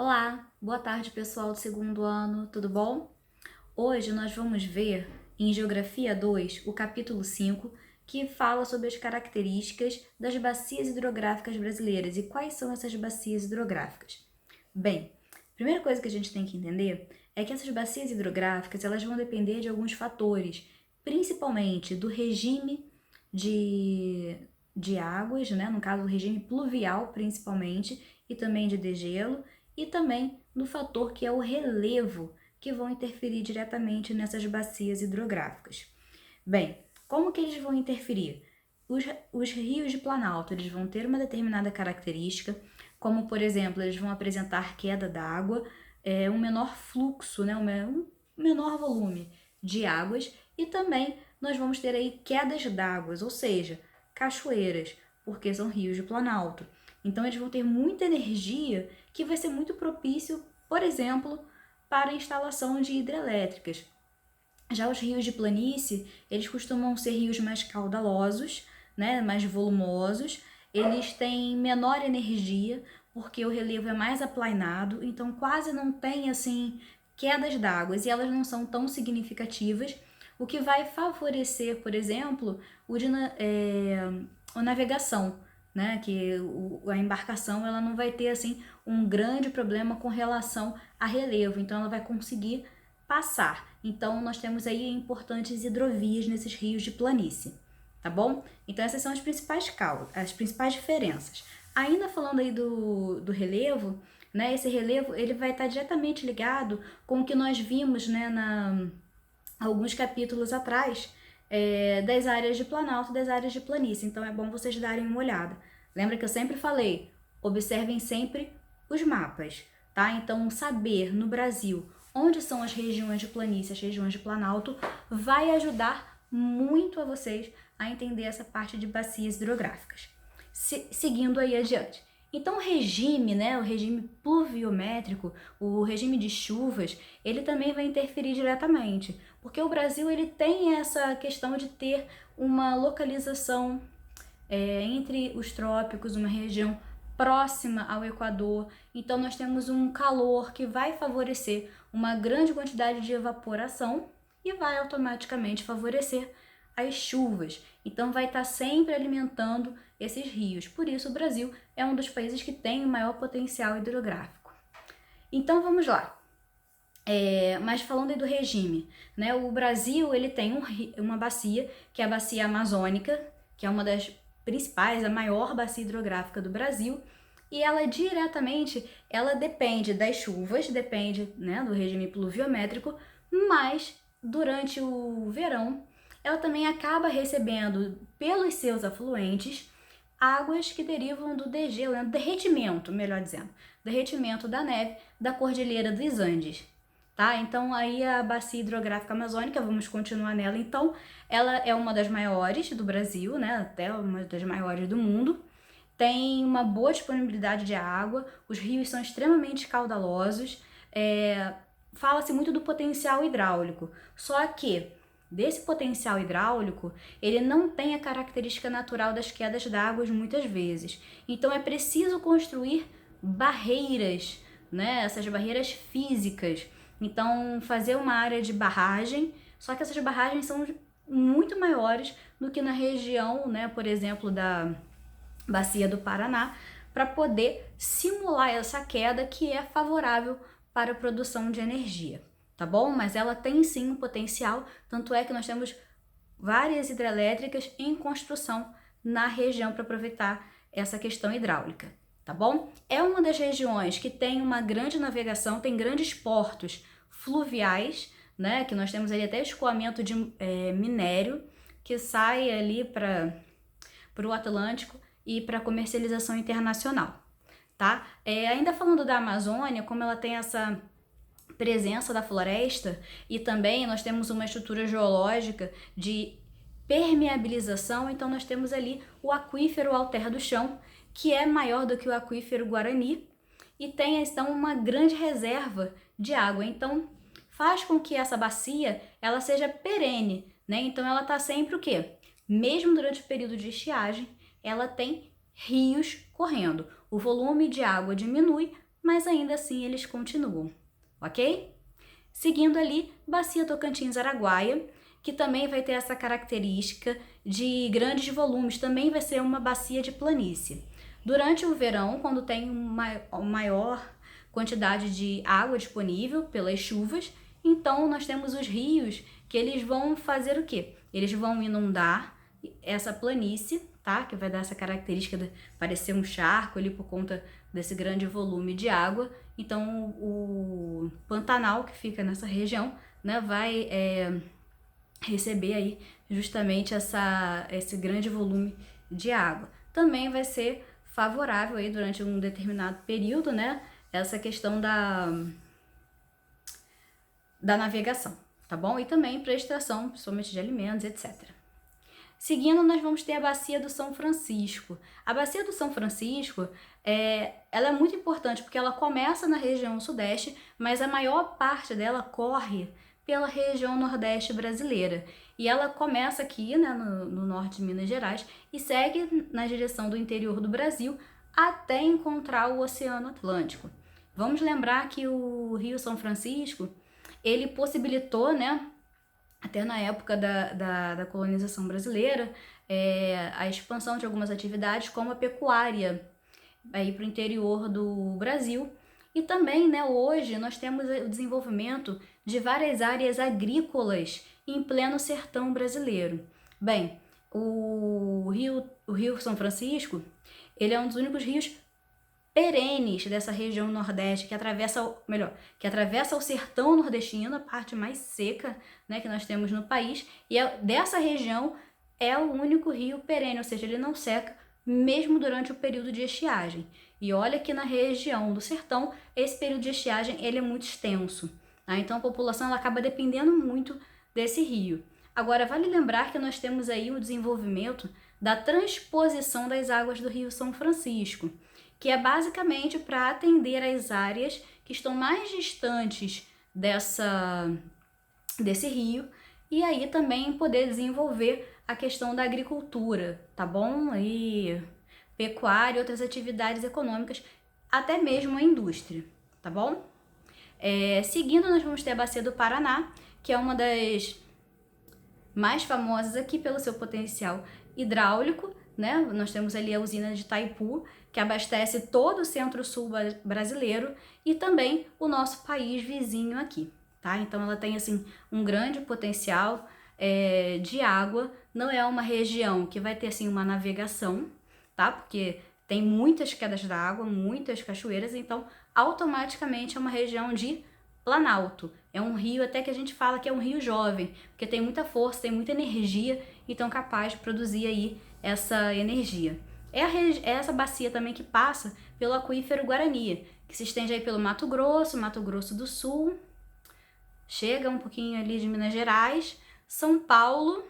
Olá, boa tarde pessoal do segundo ano, tudo bom? Hoje nós vamos ver em Geografia 2 o capítulo 5, que fala sobre as características das bacias hidrográficas brasileiras e quais são essas bacias hidrográficas. Bem, a primeira coisa que a gente tem que entender é que essas bacias hidrográficas elas vão depender de alguns fatores, principalmente do regime de águas, né? No caso, o regime pluvial principalmente, e também de degelo, e também do fator que é o relevo, que vão interferir diretamente nessas bacias hidrográficas. Bem, como que eles vão interferir? Os rios de planalto eles vão ter uma determinada característica, como por exemplo, eles vão apresentar queda d'água, um menor fluxo, né, um menor volume de águas, e também nós vamos ter aí quedas d'águas, ou seja, cachoeiras, porque são rios de planalto. Então eles vão ter muita energia que vai ser muito propício, por exemplo, para a instalação de hidrelétricas. Já os rios de planície, eles costumam ser rios mais caudalosos, né, mais volumosos, eles têm menor energia, porque o relevo é mais aplainado, então quase não tem assim quedas d'água e elas não são tão significativas, o que vai favorecer, por exemplo, a navegação, né, que a embarcação ela não vai ter assim um grande problema com relação a relevo, então ela vai conseguir passar. Então nós temos aí importantes hidrovias nesses rios de planície, tá bom? Então essas são as principais causas, as principais diferenças. Ainda falando aí do relevo, né, esse relevo ele vai estar diretamente ligado com o que nós vimos, né, alguns capítulos atrás, das áreas de planalto e das áreas de planície. Então é bom vocês darem uma olhada. Lembra que eu sempre falei, observem sempre os mapas, tá? Então saber no Brasil onde são as regiões de planície, as regiões de planalto, vai ajudar muito a vocês a entender essa parte de bacias hidrográficas. Seguindo aí adiante. Então o regime, né, o regime pluviométrico, o regime de chuvas, ele também vai interferir diretamente, porque o Brasil ele tem essa questão de ter uma localização entre os trópicos, uma região próxima ao Equador, então nós temos um calor que vai favorecer uma grande quantidade de evaporação e vai automaticamente favorecer as chuvas. Então vai estar sempre alimentando esses rios. Por isso o Brasil é um dos países que tem o maior potencial hidrográfico. Então vamos lá. Mas falando aí do regime, né? O Brasil ele tem uma bacia, que é a bacia amazônica, que é uma das principais, a maior bacia hidrográfica do Brasil, e ela diretamente, ela depende das chuvas, depende, né, do regime pluviométrico, mas durante o verão ela também acaba recebendo pelos seus afluentes águas que derivam do degelo, né, derretimento, melhor dizendo, derretimento da neve da Cordilheira dos Andes. Tá? Então aí a bacia hidrográfica amazônica, vamos continuar nela. Então, ela é uma das maiores do Brasil, né? Até uma das maiores do mundo. Tem uma boa disponibilidade de água, os rios são extremamente caudalosos, fala-se muito do potencial hidráulico. Só que desse potencial hidráulico, ele não tem a característica natural das quedas d'água muitas vezes. Então é preciso construir barreiras, né? Essas barreiras físicas. Então, fazer uma área de barragem, só que essas barragens são muito maiores do que na região, né, por exemplo, da Bacia do Paraná, para poder simular essa queda que é favorável para a produção de energia, tá bom? Mas ela tem sim um potencial, tanto é que nós temos várias hidrelétricas em construção na região para aproveitar essa questão hidráulica, tá bom? É uma das regiões que tem uma grande navegação, tem grandes portos fluviais, né? Que nós temos ali até escoamento de minério que sai ali para o Atlântico e para comercialização internacional, tá? Ainda falando da Amazônia, como ela tem essa presença da floresta e também nós temos uma estrutura geológica de permeabilização, então nós temos ali o aquífero Alter do Chão, que é maior do que o aquífero Guarani e tem então uma grande reserva de água. Então faz com que essa bacia ela seja perene, né? Então ela tá sempre o quê? Mesmo durante o período de estiagem, ela tem rios correndo. O volume de água diminui, mas ainda assim eles continuam, ok? Seguindo ali, Bacia Tocantins-Araguaia, que também vai ter essa característica de grandes volumes, também vai ser uma bacia de planície. Durante o verão, quando tem uma maior quantidade de água disponível pelas chuvas, então nós temos os rios que eles vão fazer o quê? Eles vão inundar essa planície, tá? Que vai dar essa característica de parecer um charco ali por conta desse grande volume de água. Então o Pantanal que fica nessa região, né, vai receber aí justamente esse grande volume de água. Também vai ser favorável aí durante um determinado período, né, essa questão da navegação, tá bom? E também para extração, principalmente de alimentos, etc. Seguindo, nós vamos ter a Bacia do São Francisco. A Bacia do São Francisco, ela é muito importante porque ela começa na região sudeste, mas a maior parte dela corre pela região nordeste brasileira. E ela começa aqui, né, no norte de Minas Gerais e segue na direção do interior do Brasil até encontrar o Oceano Atlântico. Vamos lembrar que o Rio São Francisco, ele possibilitou, né, até na época da colonização brasileira, a expansão de algumas atividades como a pecuária aí para o interior do Brasil. E também, né, hoje nós temos o desenvolvimento de várias áreas agrícolas em pleno sertão brasileiro. Bem, o Rio São Francisco, ele é um dos únicos rios perenes dessa região nordeste que atravessa o sertão nordestino, a parte mais seca, né, que nós temos no país, e dessa região é o único rio perene, ou seja, ele não seca mesmo durante o período de estiagem. E olha que na região do sertão, esse período de estiagem ele é muito extenso, tá? Então a população ela acaba dependendo muito desse rio. Agora, vale lembrar que nós temos aí o desenvolvimento da transposição das águas do Rio São Francisco, que é basicamente para atender as áreas que estão mais distantes desse rio e aí também poder desenvolver a questão da agricultura, tá bom? E pecuária e outras atividades econômicas, até mesmo a indústria, tá bom? Seguindo, nós vamos ter a Bacia do Paraná, que é uma das mais famosas aqui pelo seu potencial hidráulico, né? Nós temos ali a usina de Itaipu, que abastece todo o centro-sul brasileiro e também o nosso país vizinho aqui, tá? Então ela tem assim um grande potencial de água. Não é uma região que vai ter assim uma navegação, tá? Porque tem muitas quedas d'água, muitas cachoeiras, então automaticamente é uma região de planalto. É um rio até que a gente fala que é um rio jovem, porque tem muita força, tem muita energia, então capaz de produzir aí essa energia. É essa bacia também que passa pelo aquífero Guarani, que se estende aí pelo Mato Grosso do Sul, chega um pouquinho ali de Minas Gerais, São Paulo,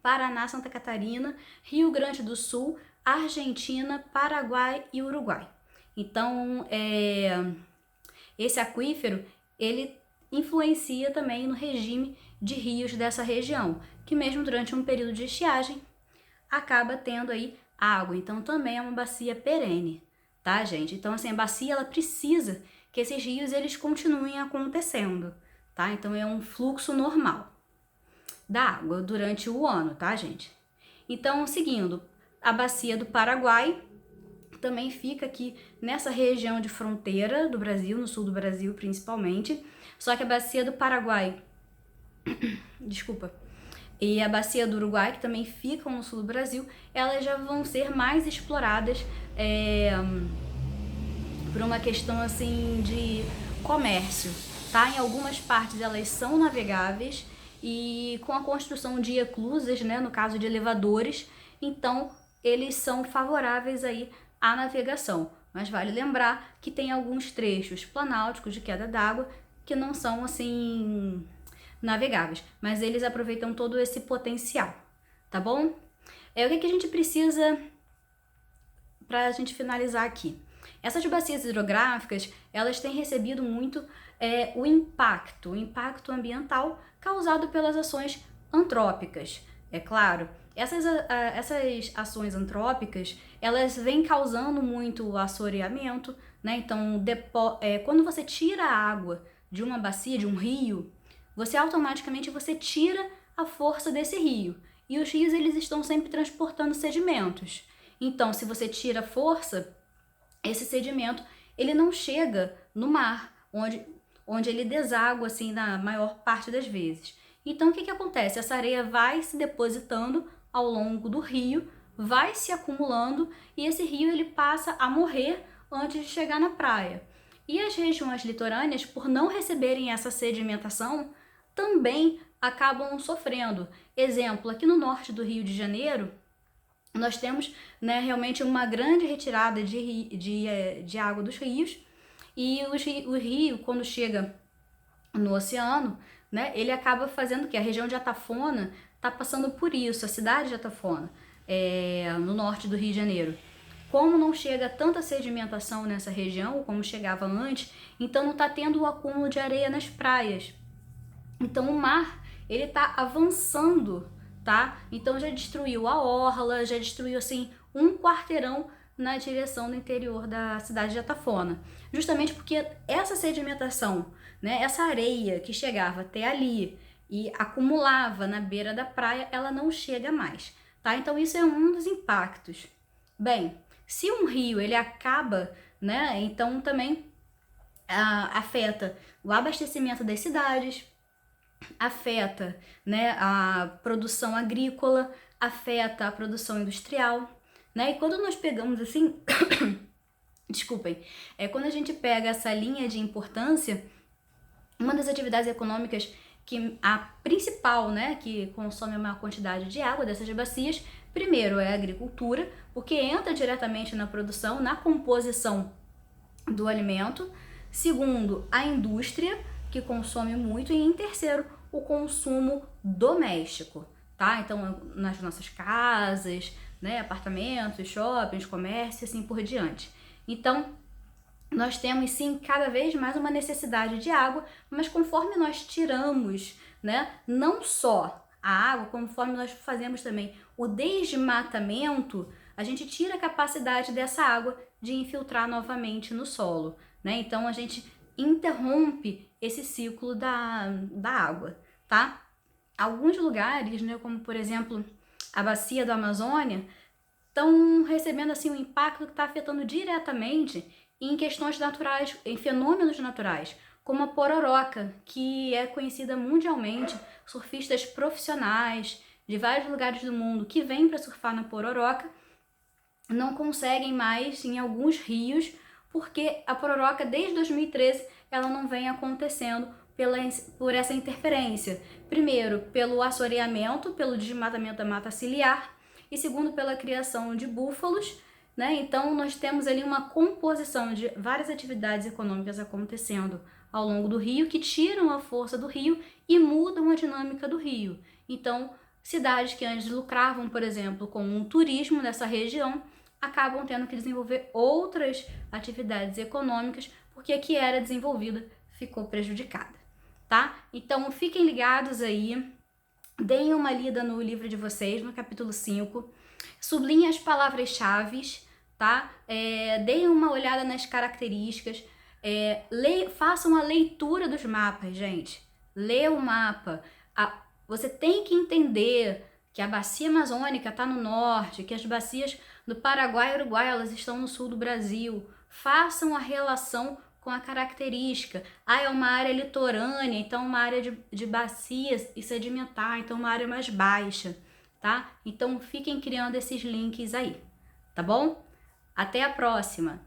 Paraná, Santa Catarina, Rio Grande do Sul, Argentina, Paraguai e Uruguai. Então, esse aquífero, ele influencia também no regime de rios dessa região, que mesmo durante um período de estiagem, acaba tendo aí água. Então, também é uma bacia perene, tá, gente? Então, assim, a bacia, ela precisa que esses rios, eles continuem acontecendo, tá? Então, é um fluxo normal da água durante o ano, tá, gente? Então, seguindo, a bacia do Paraguai também fica aqui nessa região de fronteira do Brasil, no sul do Brasil principalmente, só que a bacia do Paraguai, desculpa, e a bacia do Uruguai, que também ficam no sul do Brasil, elas já vão ser mais exploradas por uma questão assim de comércio, tá? Em algumas partes elas são navegáveis e com a construção de eclusas, né, no caso de elevadores, então eles são favoráveis aí à navegação. Mas vale lembrar que tem alguns trechos planálticos de queda d'água que não são assim navegáveis, mas eles aproveitam todo esse potencial, tá bom? O que a gente precisa para a gente finalizar aqui? Essas bacias hidrográficas, elas têm recebido muito o impacto ambiental causado pelas ações antrópicas. É claro, essas ações antrópicas, elas vêm causando muito assoreamento, né? Então, quando você tira a água de uma bacia, de um rio, você automaticamente tira a força desse rio. E os rios, eles estão sempre transportando sedimentos. Então, se você tira a força, esse sedimento, ele não chega no mar, onde ele deságua, assim, na maior parte das vezes. Então, o que acontece? Essa areia vai se depositando ao longo do rio, vai se acumulando e esse rio ele passa a morrer antes de chegar na praia. E as regiões litorâneas, por não receberem essa sedimentação, também acabam sofrendo. Exemplo, aqui no norte do Rio de Janeiro, nós temos, né, realmente uma grande retirada de água dos rios, e o rio, quando chega no oceano, né, ele acaba fazendo que a região de Atafona está passando por isso, a cidade de Atafona, no norte do Rio de Janeiro. Como não chega tanta sedimentação nessa região como chegava antes, então não está tendo o acúmulo de areia nas praias. Então o mar, ele está avançando, tá? Então já destruiu a orla, já destruiu assim um quarteirão na direção do interior da cidade de Atafona. Justamente porque essa sedimentação, né, essa areia que chegava até ali e acumulava na beira da praia, ela não chega mais, tá? Então isso é um dos impactos. Bem, se um rio ele acaba, né, então também afeta o abastecimento das cidades, afeta, né, a produção agrícola, afeta a produção industrial, né? E quando nós pegamos assim, desculpem, quando a gente pega essa linha de importância, uma das atividades econômicas que a principal, né, que consome a maior quantidade de água dessas bacias, primeiro é a agricultura, porque entra diretamente na produção, na composição do alimento. Segundo, a indústria, que consome muito. E em terceiro, o consumo doméstico, tá? Então, nas nossas casas, né, apartamentos, shoppings, comércio, assim por diante. Então, nós temos sim cada vez mais uma necessidade de água, mas conforme nós tiramos, né, não só a água, conforme nós fazemos também o desmatamento, a gente tira a capacidade dessa água de infiltrar novamente no solo, né? Então a gente interrompe esse ciclo da água, tá? Alguns lugares, né, como por exemplo a bacia do Amazônia, estão recebendo assim um impacto que está afetando diretamente em questões naturais, em fenômenos naturais, como a pororoca, que é conhecida mundialmente, surfistas profissionais de vários lugares do mundo que vêm para surfar na pororoca não conseguem mais em alguns rios, porque a pororoca desde 2013 ela não vem acontecendo por essa interferência. Primeiro, pelo assoreamento, pelo desmatamento da mata ciliar, e segundo, pela criação de búfalos, né? Então nós temos ali uma composição de várias atividades econômicas acontecendo ao longo do rio que tiram a força do rio e mudam a dinâmica do rio. Então, cidades que antes lucravam, por exemplo, com um turismo nessa região, acabam tendo que desenvolver outras atividades econômicas porque a que era desenvolvida ficou prejudicada, tá? Então fiquem ligados aí, deem uma lida no livro de vocês, no capítulo 5, sublinhem as palavras-chave, tá? Deem uma olhada nas características, façam a leitura dos mapas, gente. Lê o mapa. Você tem que entender que a bacia amazônica está no norte, que as bacias do Paraguai e Uruguai elas estão no sul do Brasil. Façam a relação com a característica. É uma área litorânea, então uma área de bacias e sedimentar, então uma área mais baixa, tá? Então fiquem criando esses links aí, tá bom? Até a próxima!